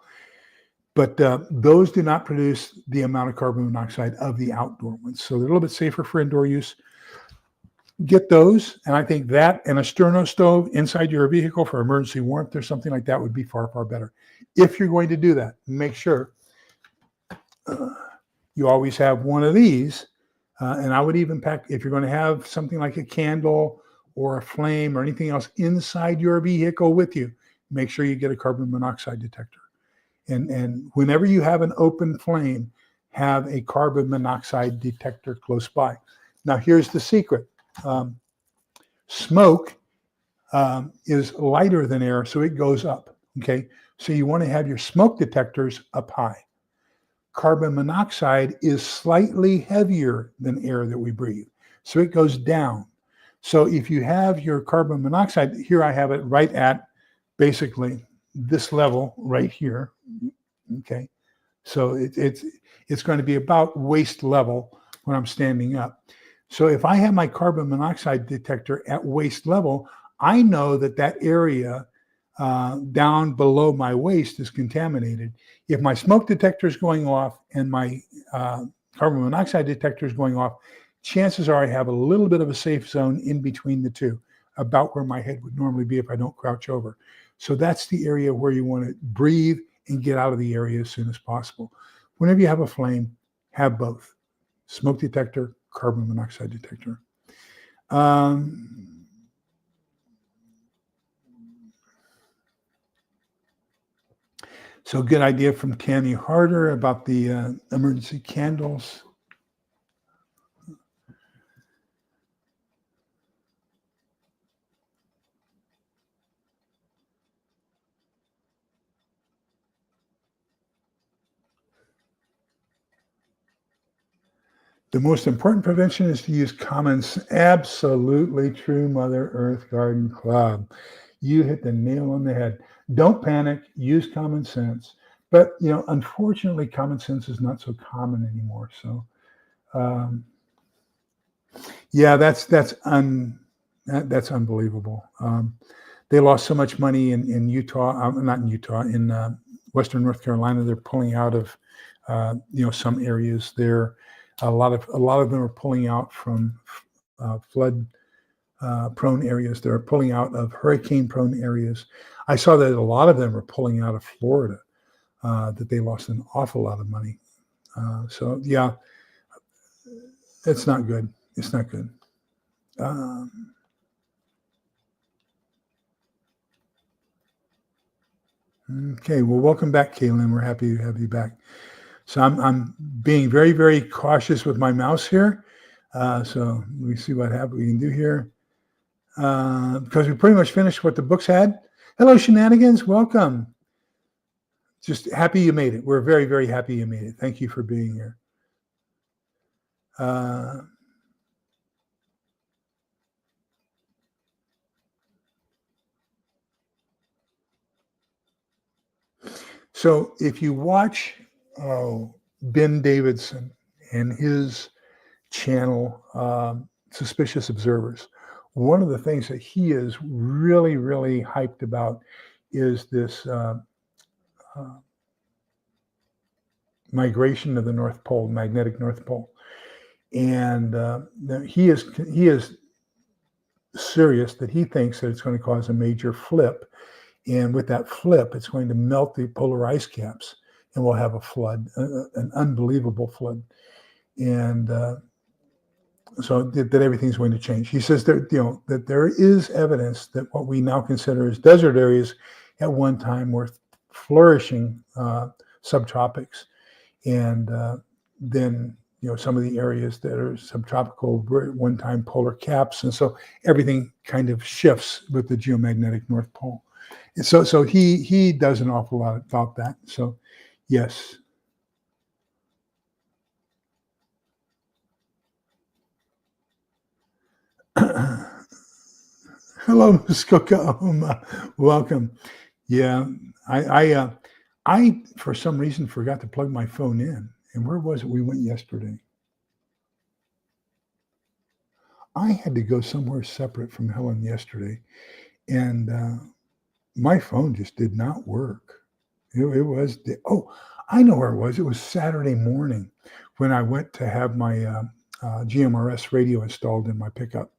But those do not produce the amount of carbon monoxide of the outdoor ones. So they're a little bit safer for indoor use. Get those, and I think that and a sterno stove inside your vehicle for emergency warmth or something like that would be far, far better. If you're going to do that, make sure you always have one of these. And I would even pack, if you're going to have something like a candle or a flame or anything else inside your vehicle with you, make sure you get a carbon monoxide detector. And whenever you have an open flame, have a carbon monoxide detector close by. Now, here's the secret. Smoke is lighter than air, so it goes up. Okay, so you want to have your smoke detectors up high. Carbon monoxide is slightly heavier than air that we breathe, so it goes down. So if you have your carbon monoxide, here I have it right at basically this level right here. Okay, so it's going to be about waist level when I'm standing up. So if I have my carbon monoxide detector at waist level, I know that area down below my waist is contaminated. If my smoke detector is going off and my carbon monoxide detector is going off, chances are I have a little bit of a safe zone in between the two, about where my head would normally be if I don't crouch over. So that's the area where you want to breathe and get out of the area as soon as possible. Whenever you have a flame, have both. Smoke detector, carbon monoxide detector. So good idea from Tammy Harder about the emergency candles. The most important prevention is to use common sense. Absolutely true, Mother Earth Garden Club. You hit the nail on the head. Don't panic. Use common sense. But unfortunately, common sense is not so common anymore. So, yeah, that's unbelievable. They lost so much money in Utah. Not in Utah. In Western North Carolina, they're pulling out of some areas there. A lot of them are pulling out from flood prone areas. They're pulling out of hurricane prone areas. I saw that a lot of them are pulling out of Florida, that they lost an awful lot of money. So yeah, it's not good. It's not good. Okay, well, welcome back, Kaylin. We're happy to have you back. So I'm being very, very cautious with my mouse here. So we see what we can do here. Because we pretty much finished what the books had. Hello, Shenanigans. Welcome. Just happy you made it. We're very, very happy you made it. Thank you for being here. So if you watch Ben Davidson and his channel, Suspicious Observers, one of the things that he is really, really hyped about is this migration of the North Pole, magnetic North Pole. And he is serious that he thinks that it's going to cause a major flip. And with that flip, it's going to melt the polar ice caps, and we'll have a flood, an unbelievable flood. And so that everything's going to change. He says that there is evidence that what we now consider as desert areas at one time were flourishing subtropics, and then some of the areas that are subtropical were at one time polar caps, and so everything kind of shifts with the geomagnetic North Pole. And so he does an awful lot about that. So yes. Hello, Ms. Kokaoma. Welcome. Yeah, I for some reason forgot to plug my phone in. And where was it we went yesterday? I had to go somewhere separate from Helen yesterday, and my phone just did not work. It was I know where it was. It was Saturday morning when I went to have my GMRS radio installed in my pickup.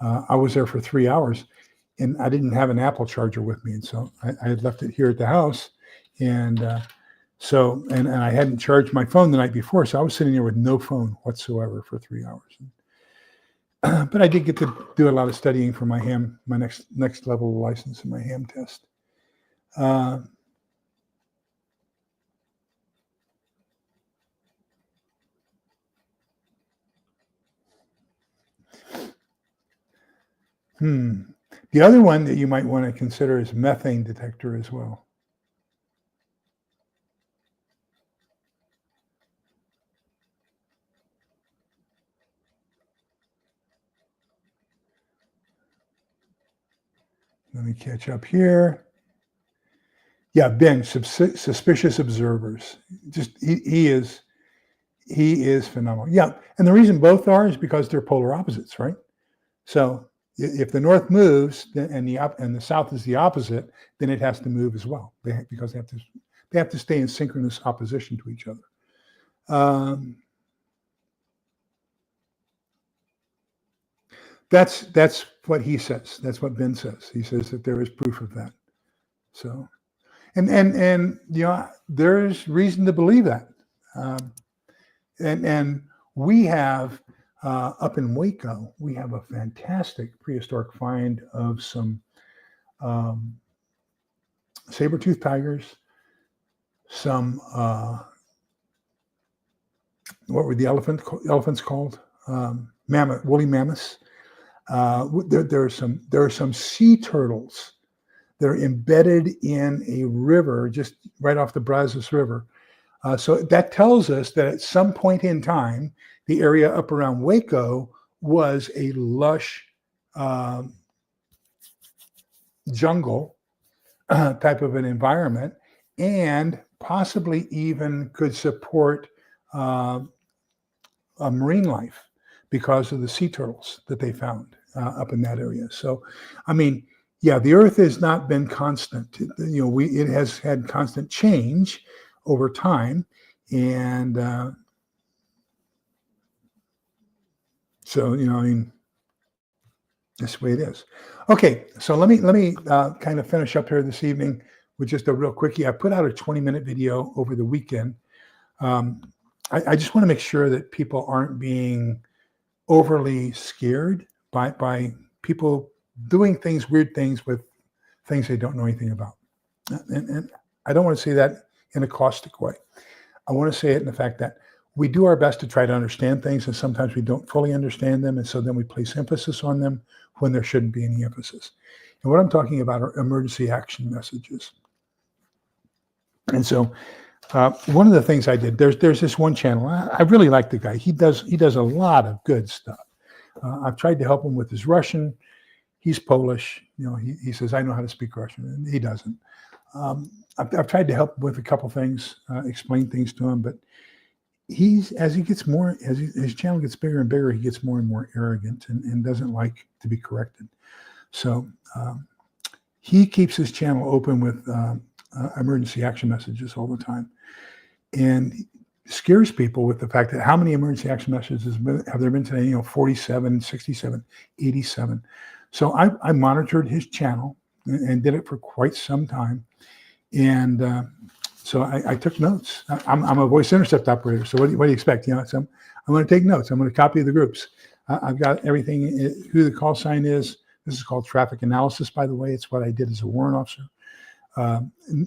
I was there for 3 hours, and I didn't have an Apple charger with me, and so I had left it here at the house, and and I hadn't charged my phone the night before, so I was sitting there with no phone whatsoever for 3 hours. But I did get to do a lot of studying for my next level of license and my ham test. The other one that you might want to consider is methane detector as well. Let me catch up here. Yeah, Ben, suspicious observers. Just he is phenomenal. Yeah, and the reason both are is because they're polar opposites, right? So if the north moves and the south is the opposite, then it has to move as well because they have to stay in synchronous opposition to each other. That's what he says. That's what Ben says. He says that there is proof of that. So, and there's reason to believe that. And we have up in Waco, we have a fantastic prehistoric find of some saber-toothed tigers, some what were the elephants called? Woolly mammoths. There are some sea turtles that are embedded in a river just right off the Brazos River. So that tells us that at some point in time, the area up around Waco was a lush jungle type of an environment, and possibly even could support a marine life because of the sea turtles that they found up in that area. So, I mean, yeah, the Earth has not been constant. It has had constant change over time, and so I mean, that's the way it is. Okay, so let me kind of finish up here this evening with just a real quickie. I put out a 20-minute video over the weekend. I just want to make sure that people aren't being overly scared by people doing weird things with things they don't know anything about. And I don't want to say that in a caustic way. I want to say it in the fact that we do our best to try to understand things, and sometimes we don't fully understand them, and so then we place emphasis on them when there shouldn't be any emphasis. And what I'm talking about are emergency action messages. And so one of the things I did, there's this one channel. I really like the guy. He does a lot of good stuff. I've tried to help him with his Russian. He's Polish. He says, I know how to speak Russian, and he doesn't. I've tried to help him with a couple things, explain things to him, but as his channel gets bigger and bigger, he gets more and more arrogant and doesn't like to be corrected. So he keeps his channel open with emergency action messages all the time, and scares people with the fact that how many emergency action messages have there been today? 47, 67, 87. So I monitored his channel and did it for quite some time, and so I took notes. I'm a voice intercept operator, so what do you expect? So I'm going to take notes. I'm going to copy the groups. I've got everything, who the call sign is. This is called traffic analysis, by the way. It's what I did as a warrant officer.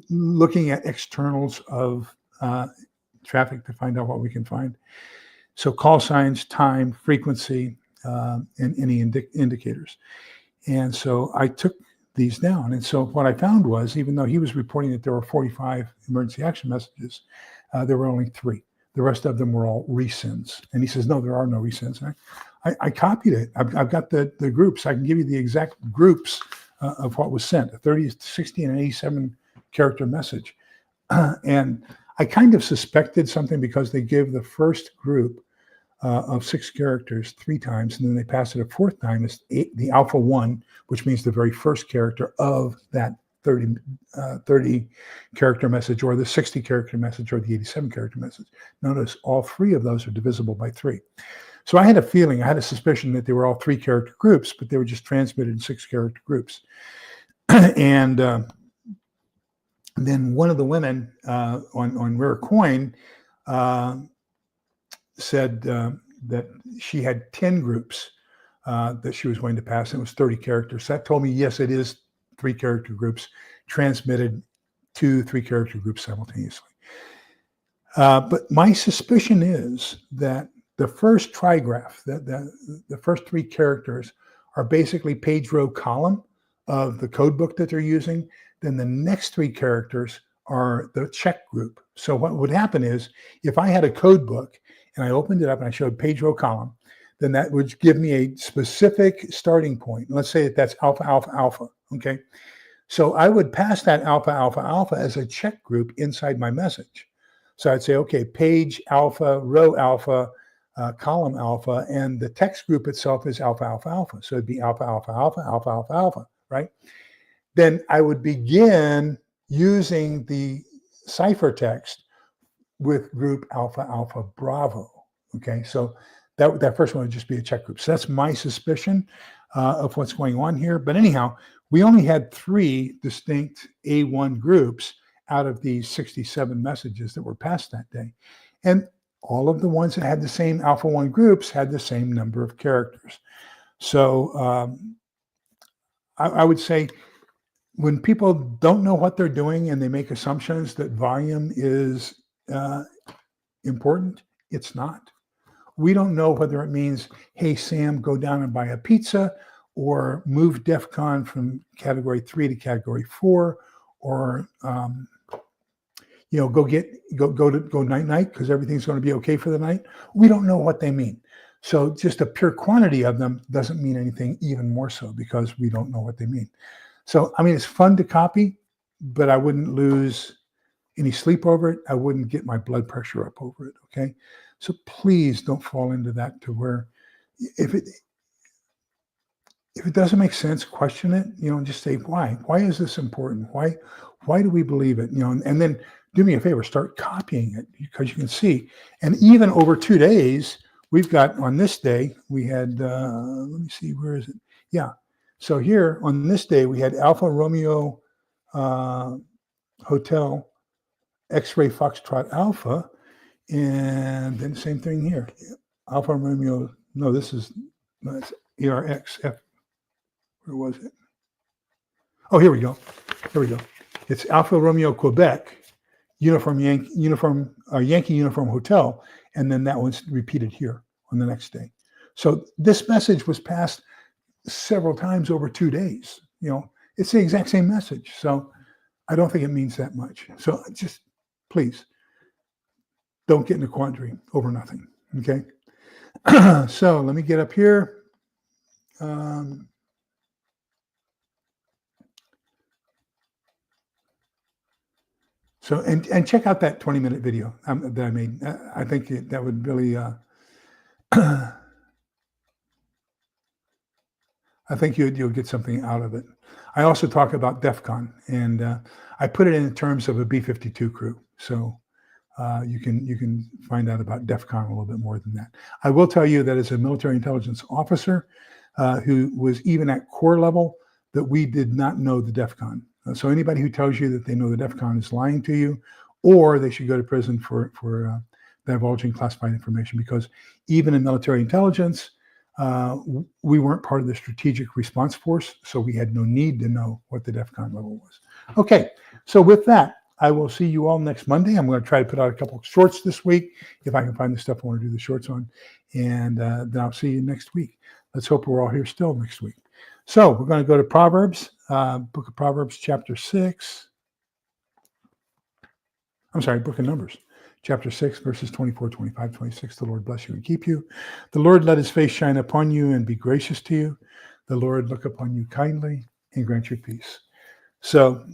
Looking at externals of traffic to find out what we can find. So call signs, time, frequency, and any indicators. And so I took these down. And so what I found was, even though he was reporting that there were 45 emergency action messages, there were only 3. The rest of them were all resends. And he says, no, there are no resends. I copied it. I've got the groups. I can give you the exact groups of what was sent, a 30, 60, and 87 character message. And I kind of suspected something because they give the first group of 6 characters 3 times, and then they pass it a 4th time as the alpha 1, which means the very first character of that 30 character message, or the 60 character message, or the 87 character message. Notice all 3 of those are divisible by 3. So I had a feeling, I had a suspicion that they were all 3 character groups, but they were just transmitted in 6 character groups. And then one of the women on Rare Coin said that she had 10 groups that she was going to pass, and it was 30 characters. So that told me, yes, it is 3 character groups transmitted to 3 character groups simultaneously. But my suspicion is that the first trigraph, the first 3 characters are basically page, row, column of the code book that they're using. Then the next 3 characters are the check group. So what would happen is, if I had a code book and I opened it up and I showed page, row, column, then that would give me a specific starting point. Let's say that that's alpha, alpha, alpha, okay? So I would pass that alpha, alpha, alpha as a check group inside my message. So I'd say, okay, page alpha, row alpha, column alpha, and the text group itself is alpha, alpha, alpha. So it'd be alpha, alpha, alpha, alpha, alpha, alpha, right? Then I would begin using the ciphertext with group alpha, alpha, bravo, okay? So that first one would just be a check group. So that's my suspicion of what's going on here. But anyhow, we only had 3 distinct A1 groups out of these 67 messages that were passed that day. And all of the ones that had the same alpha 1 groups had the same number of characters. So I would say, when people don't know what they're doing and they make assumptions that volume is important, it's not. We don't know whether it means, hey, Sam, go down and buy a pizza, or move DEF CON from category 3 to category 4, or go night-night because everything's going to be okay for the night. We don't know what they mean. So just a pure quantity of them doesn't mean anything, even more so because we don't know what they mean. So, I mean, it's fun to copy, but I wouldn't lose any sleep over it. I wouldn't get my blood pressure up over it, okay? So please don't fall into that, to where if it doesn't make sense, question it, and just say, why? Why is this important? Why do we believe it? And then do me a favor, start copying it, because you can see. And even over 2 days, we've got, on this day, we had, let me see, where is it? Yeah. So here on this day, we had Alpha Romeo Hotel X-Ray Foxtrot Alpha, and then same thing here. Alpha Romeo, no, that's ARX F. Where was it? Oh, here we go. It's Alpha Romeo Quebec Yankee Uniform Hotel, and then that one's repeated here on the next day. So this message was passed several times over 2 days. It's the exact same message. So I don't think it means that much. So just please don't get in a quandary over nothing. Okay. So let me get up here. So and check out that 20-minute video that I made. I think that would really. I think you'll get something out of it. I also talk about DEF CON, and I put it in terms of a B-52 crew. So you can find out about DEF CON a little bit more than that. I will tell you that as a military intelligence officer who was even at corps level, that we did not know the DEF CON. So anybody who tells you that they know the DEF CON is lying to you, or they should go to prison for divulging classified information, because even in military intelligence, we weren't part of the strategic response force, so we had no need to know what the DEF CON level was. Okay, so with that, I will see you all next Monday. I'm going to try to put out a couple of shorts this week, if I can find the stuff I want to do the shorts on. And then I'll see you next week. Let's hope we're all here still next week. So we're going to go to Proverbs, book of Proverbs, chapter 6. I'm sorry, book of Numbers, chapter 6, verses 24, 25, 26. The Lord bless you and keep you. The Lord let his face shine upon you and be gracious to you. The Lord look upon you kindly and grant you peace. So,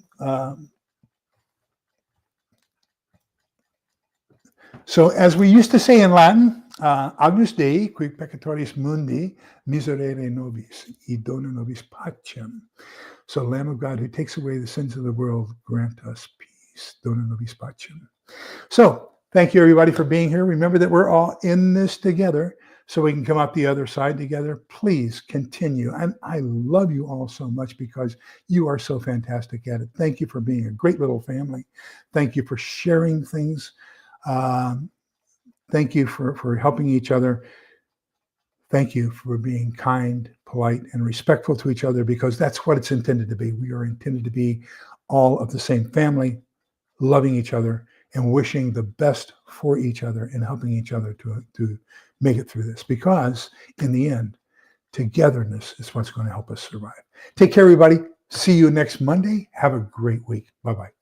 as we used to say in Latin, Agnus Dei, qui peccatoris mundi, miserere nobis, e dona nobis pacem. So, Lamb of God, who takes away the sins of the world, grant us peace. Dona nobis pacem. So, thank you, everybody, for being here. Remember that we're all in this together, so we can come out the other side together. Please continue. And I love you all so much because you are so fantastic at it. Thank you for being a great little family. Thank you for sharing things. Thank you for helping each other. Thank you for being kind, polite, and respectful to each other, because that's what it's intended to be. We are intended to be all of the same family, loving each other and wishing the best for each other and helping each other to make it through this, because in the end, togetherness is what's going to help us survive. Take care, everybody. See you next Monday. Have a great week. Bye-bye.